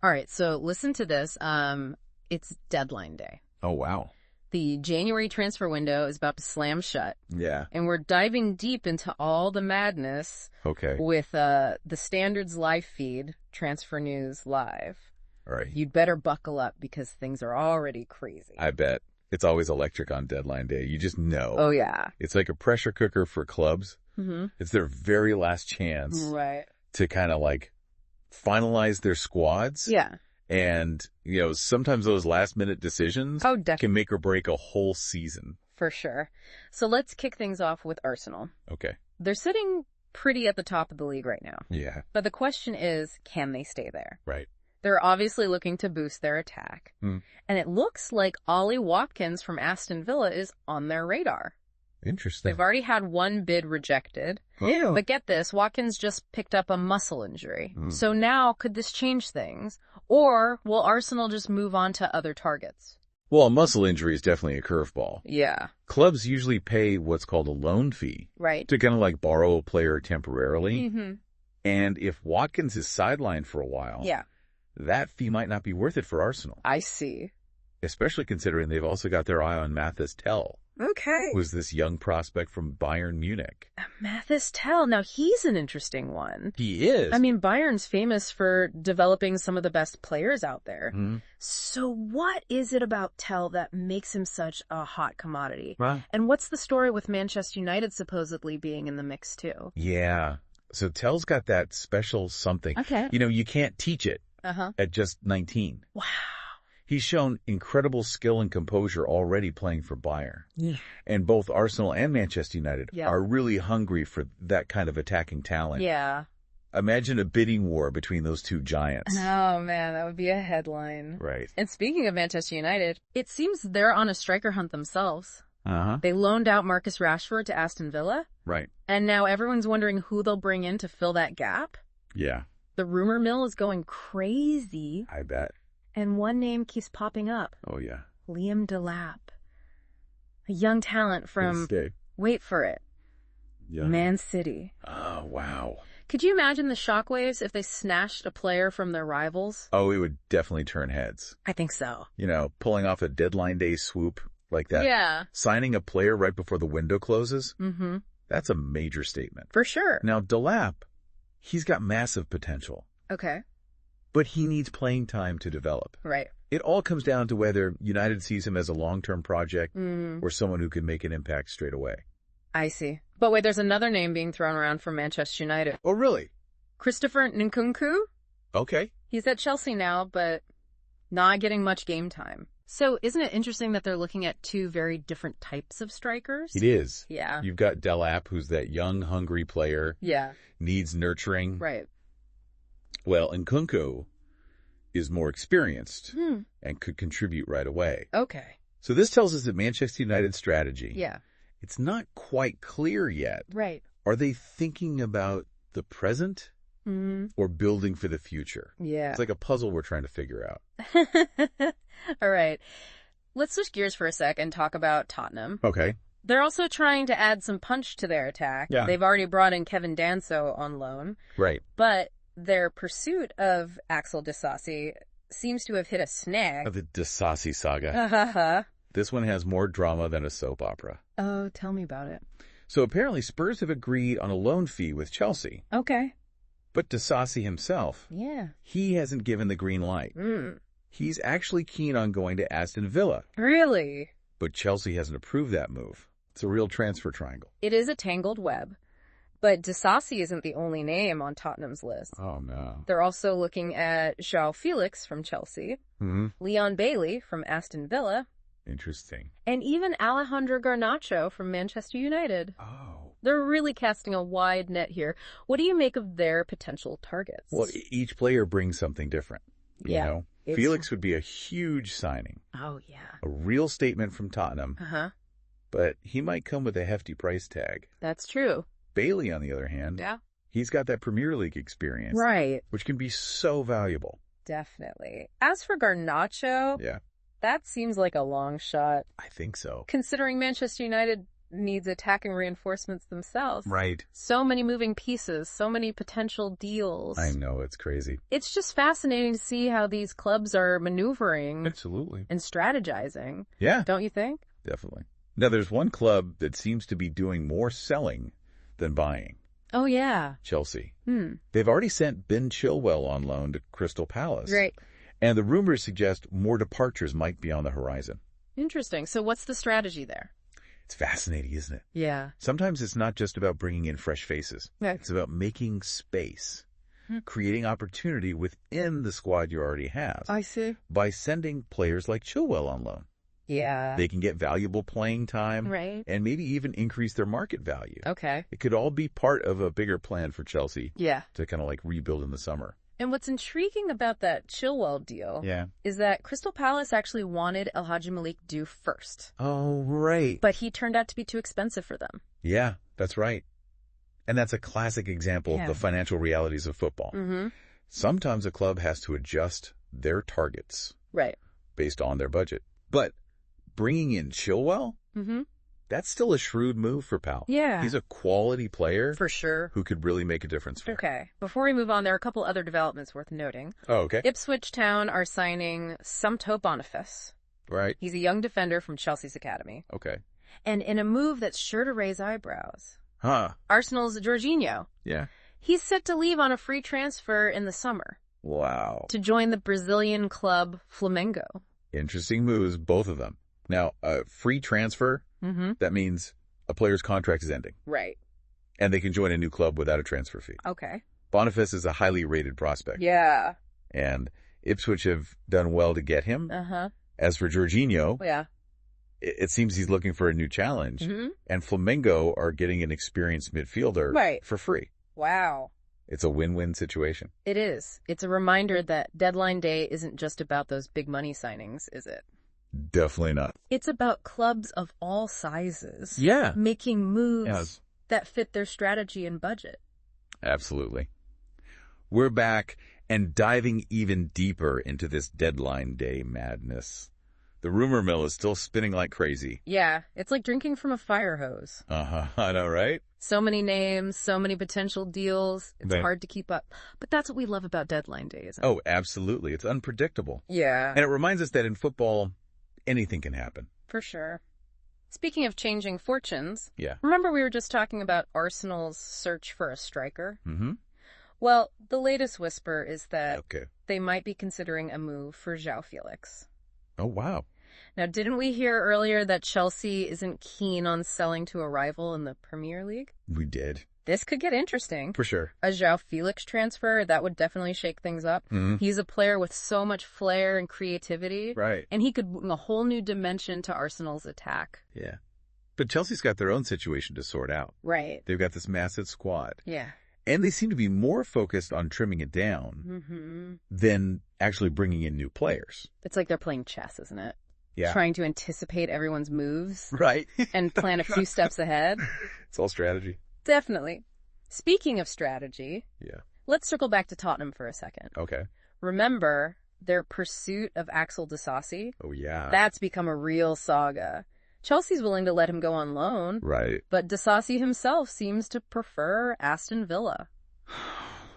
All right, so listen to this. It's deadline day. Oh, wow. The January transfer window is about to slam shut. Yeah. And we're diving deep into all the madness with the Standards live feed, Transfer News Live. All right. You'd better buckle up because things are already crazy. I bet. It's always electric on deadline day. You just know. Oh, yeah. It's like a pressure cooker for clubs. Mm-hmm. It's their very last chance to kind of like finalize their squads. Yeah. And, you know, sometimes those last-minute decisions can make or break a whole season. For sure. So let's kick things off with Arsenal. Okay. They're sitting pretty at the top of the league right now. Yeah. But the question is, can they stay there? Right. They're obviously looking to boost their attack. And it looks like Ollie Watkins from Aston Villa is on their radar. Interesting. They've already had one bid rejected. Oh. But get this, Watkins just picked up a muscle injury. So now, could this change things? Or will Arsenal just move on to other targets? Well, a muscle injury is definitely a curveball. Yeah. Clubs usually pay what's called a loan fee. Right. To kind of like borrow a player temporarily. Mm-hmm. And if Watkins is sidelined for a while, that fee might not be worth it for Arsenal. I see. Especially considering they've also got their eye on Mathys Tel. Okay. Who's this young prospect from Bayern Munich. Mathys Tel. Now, he's an interesting one. He is. I mean, Bayern's famous for developing some of the best players out there. So what is it about Tel that makes him such a hot commodity? And what's the story with Manchester United supposedly being in the mix, too? Yeah. So Tel's got that special something. Okay. You know, you can't teach it at just 19. Wow. He's shown incredible skill and composure already playing for Bayern. And both Arsenal and Manchester United are really hungry for that kind of attacking talent. Yeah. Imagine a bidding war between those two giants. Oh, man, that would be a headline. Right. And speaking of Manchester United, it seems they're on a striker hunt themselves. They loaned out Marcus Rashford to Aston Villa. Right. And now everyone's wondering who they'll bring in to fill that gap. Yeah. The rumor mill is going crazy. I bet. And one name keeps popping up. Oh, yeah. Liam Delap. A young talent from, wait for it, Man City. Oh, wow. Could you imagine the shockwaves if they snatched a player from their rivals? Oh, it would definitely turn heads. I think so. You know, pulling off a deadline day swoop like that. Yeah. Signing a player right before the window closes. That's a major statement. For sure. Now, Delap, he's got massive potential. Okay. But he needs playing time to develop. Right. It all comes down to whether United sees him as a long-term project or someone who can make an impact straight away. I see. But wait, there's another name being thrown around for Manchester United. Oh, really? Christopher Nkunku? Okay. He's at Chelsea now, but not getting much game time. So isn't it interesting that they're looking at two very different types of strikers? It is. Yeah. You've got Delap, who's that young, hungry player. Yeah. Needs nurturing. Right. Well, Nkunku is more experienced and could contribute right away. Okay. So this tells us that Manchester United's strategy, it's not quite clear yet. Right. Are they thinking about the present or building for the future? Yeah. It's like a puzzle we're trying to figure out. All right. Let's switch gears for a sec and talk about Tottenham. Okay. They're also trying to add some punch to their attack. Yeah. They've already brought in Kevin Danso on loan. Right. But their pursuit of Axel Disasi seems to have hit a snag. The Disasi saga. This one has more drama than a soap opera. Oh, tell me about it. So apparently Spurs have agreed on a loan fee with Chelsea. Okay. But Disasi himself, he hasn't given the green light. He's actually keen on going to Aston Villa. Really? But Chelsea hasn't approved that move. It's a real transfer triangle. It is a tangled web. But Disasi isn't the only name on Tottenham's list. Oh, no. They're also looking at Joao Felix from Chelsea, Leon Bailey from Aston Villa. Interesting. And even Alejandro Garnacho from Manchester United. Oh. They're really casting a wide net here. What do you make of their potential targets? Well, each player brings something different. You know? Felix would be a huge signing. Oh, yeah. A real statement from Tottenham. But he might come with a hefty price tag. That's true. Bailey, on the other hand, he's got that Premier League experience. Right. Which can be so valuable. Definitely. As for Garnacho, that seems like a long shot. I think so. Considering Manchester United needs attacking reinforcements themselves. Right. So many moving pieces, so many potential deals. I know, it's crazy. It's just fascinating to see how these clubs are maneuvering. Absolutely. And strategizing. Yeah. Don't you think? Definitely. Now, there's one club that seems to be doing more selling than buying. Oh, yeah. Chelsea. They've already sent Ben Chilwell on loan to Crystal Palace. Right. And the rumors suggest more departures might be on the horizon. Interesting. So what's the strategy there? It's fascinating, isn't it? Yeah. Sometimes it's not just about bringing in fresh faces. Yeah. It's about making space, creating opportunity within the squad you already have. I see. By sending players like Chilwell on loan. Yeah. They can get valuable playing time. Right. And maybe even increase their market value. Okay. It could all be part of a bigger plan for Chelsea. Yeah. To kind of like rebuild in the summer. And what's intriguing about that Chilwell deal is that Crystal Palace actually wanted El Hadji Malik Diouf first. Oh, right. But he turned out to be too expensive for them. Yeah, that's right. And that's a classic example of the financial realities of football. Sometimes a club has to adjust their targets based on their budget. But bringing in Chilwell, that's still a shrewd move for Pal. Yeah. He's a quality player. For sure. Who could really make a difference for Okay. Before we move on, there are a couple other developments worth noting. Oh, okay. Ipswich Town are signing Sumto Boniface. Right. He's a young defender from Chelsea's academy. Okay. And in a move that's sure to raise eyebrows, Arsenal's Jorginho. Yeah. He's set to leave on a free transfer in the summer. Wow. To join the Brazilian club Flamengo. Interesting moves, both of them. Now, a free transfer, that means a player's contract is ending. Right. And they can join a new club without a transfer fee. Okay. Boniface is a highly rated prospect. Yeah. And Ipswich have done well to get him. As for Jorginho, it seems he's looking for a new challenge. And Flamengo are getting an experienced midfielder for free. Wow. It's a win-win situation. It is. It's a reminder that deadline day isn't just about those big money signings, is it? Definitely not. It's about clubs of all sizes. Yeah. Making moves that fit their strategy and budget. Absolutely. We're back and diving even deeper into this deadline day madness. The rumor mill is still spinning like crazy. Yeah, it's like drinking from a fire hose. I know, right? So many names, so many potential deals. It's hard to keep up. But that's what we love about deadline day, isn't it? Oh, absolutely. It's unpredictable. Yeah. And it reminds us that in football, anything can happen. For sure. Speaking of changing fortunes, remember we were just talking about Arsenal's search for a striker? Well, the latest whisper is that they might be considering a move for Joao Felix. Oh, wow. Now, didn't we hear earlier that Chelsea isn't keen on selling to a rival in the Premier League? We did. This could get interesting. For sure. A Joao Felix transfer, that would definitely shake things up. He's a player with so much flair and creativity. Right. And he could bring a whole new dimension to Arsenal's attack. Yeah. But Chelsea's got their own situation to sort out. Right. They've got this massive squad. Yeah. And they seem to be more focused on trimming it down than actually bringing in new players. It's like they're playing chess, isn't it? Yeah. Trying to anticipate everyone's moves. Right. And plan a few steps ahead. It's all strategy. Definitely. Speaking of strategy, let's circle back to Tottenham for a second. Okay. Remember their pursuit of Axel Disasi? Oh, yeah. That's become a real saga. Chelsea's willing to let him go on loan. Right. But Disasi himself seems to prefer Aston Villa.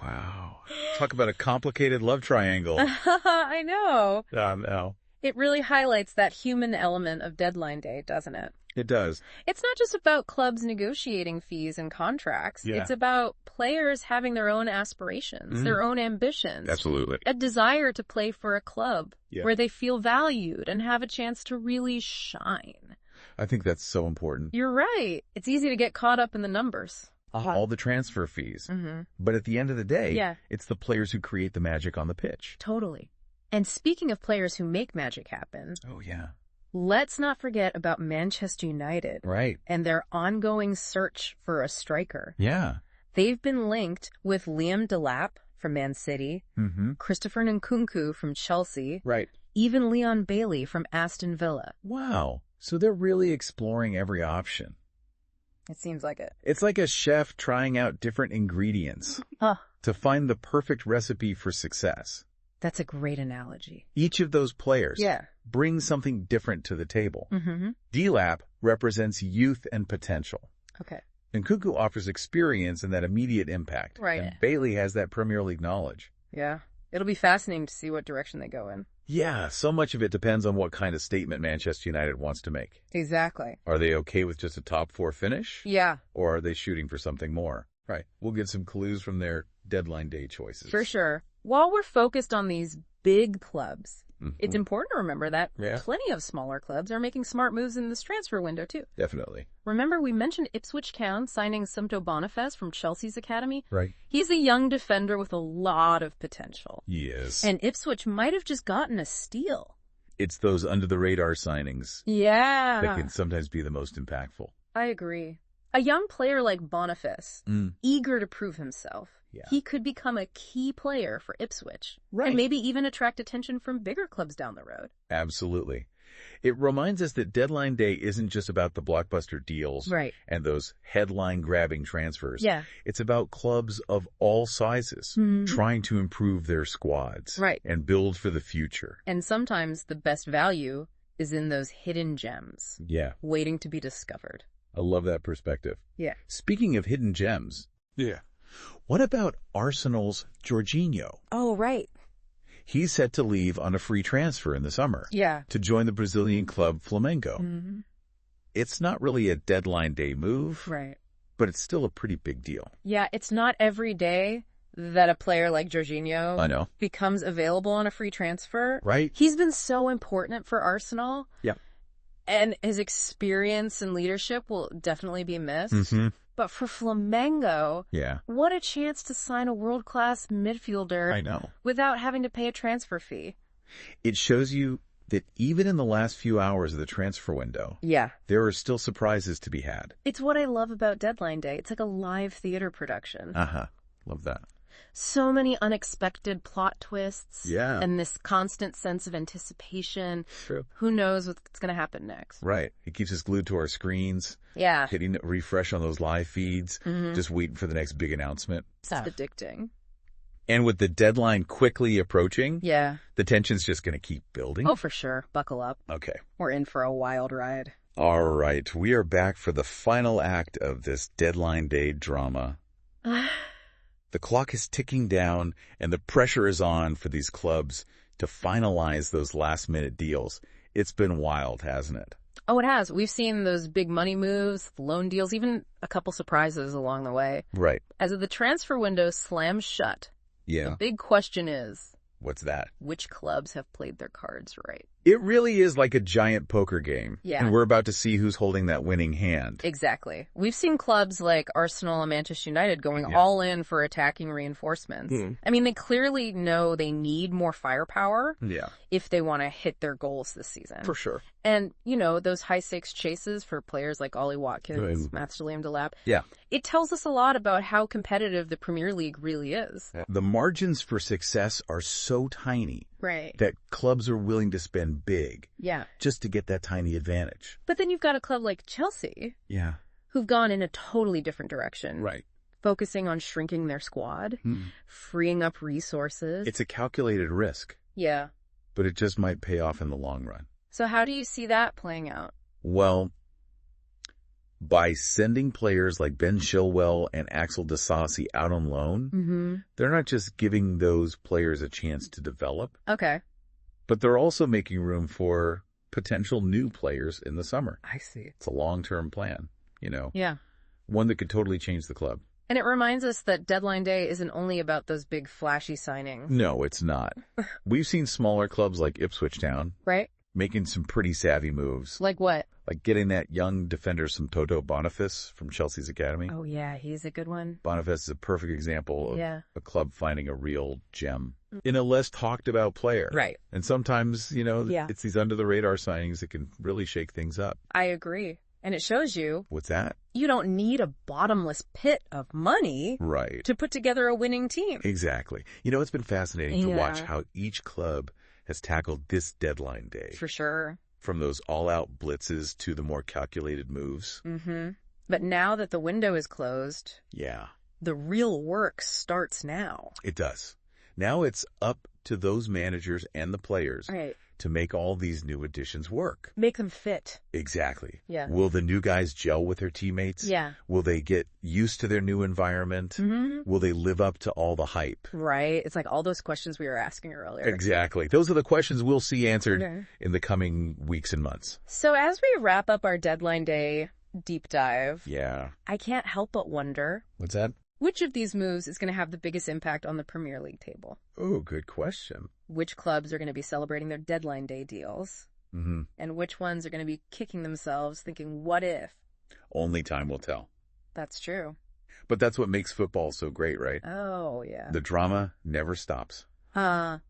Wow. Talk about a complicated love triangle. I know. No. It really highlights that human element of deadline day, doesn't it? It does. It's not just about clubs negotiating fees and contracts. Yeah. It's about players having their own aspirations, their own ambitions. Absolutely. A desire to play for a club where they feel valued and have a chance to really shine. I think that's so important. You're right. It's easy to get caught up in the numbers. All the transfer fees. But at the end of the day, it's the players who create the magic on the pitch. Totally. And speaking of players who make magic happen. Oh, yeah. Let's not forget about Manchester United. Right. And their ongoing search for a striker. Yeah. They've been linked with Liam Delap from Man City, Christopher Nkunku from Chelsea, right? Even Leon Bailey from Aston Villa. Wow. So they're really exploring every option. It seems like it. It's like a chef trying out different ingredients to find the perfect recipe for success. That's a great analogy. Each of those players brings something different to the table. D-Lap represents youth and potential. Okay. Nkunku offers experience and that immediate impact. Right. And Bailey has that Premier League knowledge. Yeah. It'll be fascinating to see what direction they go in. Yeah, so much of it depends on what kind of statement Manchester United wants to make. Exactly. Are they okay with just a top 4 finish? Yeah. Or are they shooting for something more? Right. We'll get some clues from their deadline day choices. For sure. While we're focused on these big clubs, it's important to remember that plenty of smaller clubs are making smart moves in this transfer window, too. Definitely. Remember, we mentioned Ipswich Town signing Simto Boniface from Chelsea's academy? Right. He's a young defender with a lot of potential. Yes. And Ipswich might have just gotten a steal. It's those under-the-radar signings that can sometimes be the most impactful. I agree. A young player like Boniface, eager to prove himself, he could become a key player for Ipswich. Right. And maybe even attract attention from bigger clubs down the road. Absolutely. It reminds us that deadline day isn't just about the blockbuster deals and those headline-grabbing transfers. Yeah. It's about clubs of all sizes trying to improve their squads and build for the future. And sometimes the best value is in those hidden gems waiting to be discovered. I love that perspective. Yeah. Speaking of hidden gems. What about Arsenal's Jorginho? Oh, right. He's set to leave on a free transfer in the summer. To join the Brazilian club Flamengo. It's not really a deadline day move. Right. But it's still a pretty big deal. Yeah, it's not every day that a player like Jorginho becomes available on a free transfer. Right. He's been so important for Arsenal. Yeah. And his experience and leadership will definitely be missed. But for Flamengo, what a chance to sign a world-class midfielder without having to pay a transfer fee. It shows you that even in the last few hours of the transfer window, there are still surprises to be had. It's what I love about Deadline Day. It's like a live theater production. Love that. So many unexpected plot twists. Yeah. And this constant sense of anticipation. True. Who knows what's going to happen next? Right. It keeps us glued to our screens. Yeah. Hitting refresh on those live feeds. Just waiting for the next big announcement. It's addicting. And with the deadline quickly approaching, the tension's just going to keep building. Oh, for sure. Buckle up. Okay. We're in for a wild ride. All right. We are back for the final act of this Deadline Day drama. The clock is ticking down, and the pressure is on for these clubs to finalize those last-minute deals. It's been wild, hasn't it? Oh, it has. We've seen those big money moves, loan deals, even a couple surprises along the way. Right. As the transfer window slams shut, the big question is... What's that? Which clubs have played their cards right? It really is like a giant poker game. Yeah. And we're about to see who's holding that winning hand. Exactly. We've seen clubs like Arsenal and Manchester United going all in for attacking reinforcements. I mean, they clearly know they need more firepower if they want to hit their goals this season. For sure. And, you know, those high-stakes chases for players like Ollie Watkins, Mathys Tel, it tells us a lot about how competitive the Premier League really is. The margins for success are so tiny that clubs are willing to spend big just to get that tiny advantage. But then you've got a club like Chelsea who've gone in a totally different direction. Right. Focusing on shrinking their squad, freeing up resources. It's a calculated risk. Yeah. But it just might pay off in the long run. So how do you see that playing out? Well, by sending players like Ben Chilwell and Axel Disasi out on loan, they're not just giving those players a chance to develop. Okay. But they're also making room for potential new players in the summer. I see. It's a long-term plan, you know. Yeah. One that could totally change the club. And it reminds us that Deadline Day isn't only about those big flashy signings. No, it's not. We've seen smaller clubs like Ipswich Town. Right. Making some pretty savvy moves. Like what? Like getting that young defender Simto Boniface from Chelsea's academy. Oh, yeah, he's a good one. Boniface is a perfect example of a club finding a real gem in a less talked about player. Right. And sometimes, you know, it's these under-the-radar signings that can really shake things up. I agree. And it shows you... What's that? You don't need a bottomless pit of money to put together a winning team. Exactly. You know, it's been fascinating to watch how each club has tackled this Deadline Day. For sure. From those all-out blitzes to the more calculated moves. But now that the window is closed, the real work starts now. It does. Now it's up to those managers and the players right. to make all these new additions work. Make them fit. Exactly. Yeah. Will the new guys gel with their teammates? Yeah. Will they get used to their new environment? Mm-hmm. Will they live up to all the hype? Right. It's like all those questions we were asking earlier. Exactly. Those are the questions we'll see answered in the coming weeks and months. So as we wrap up our deadline day deep dive, I can't help but wonder. What's that? Which of these moves is going to have the biggest impact on the Premier League table? Oh, good question. Which clubs are going to be celebrating their deadline day deals? Mm-hmm. And which ones are going to be kicking themselves thinking, what if? Only time will tell. That's true. But that's what makes football so great, right? Oh, yeah. The drama never stops. Okay.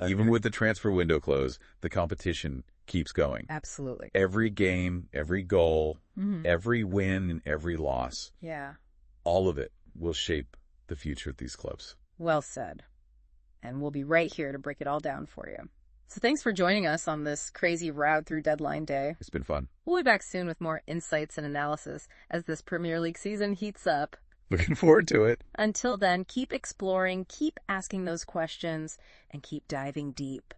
Even with the transfer window closed, the competition keeps going. Absolutely. Every game, every goal, every win, and every loss. Yeah. All of it will shape the future of these clubs. Well said. And we'll be right here to break it all down for you. So thanks for joining us on this crazy route through deadline day. It's been fun. We'll be back soon with more insights and analysis as this Premier League season heats up. Looking forward to it. Until then, keep exploring, keep asking those questions, and keep diving deep.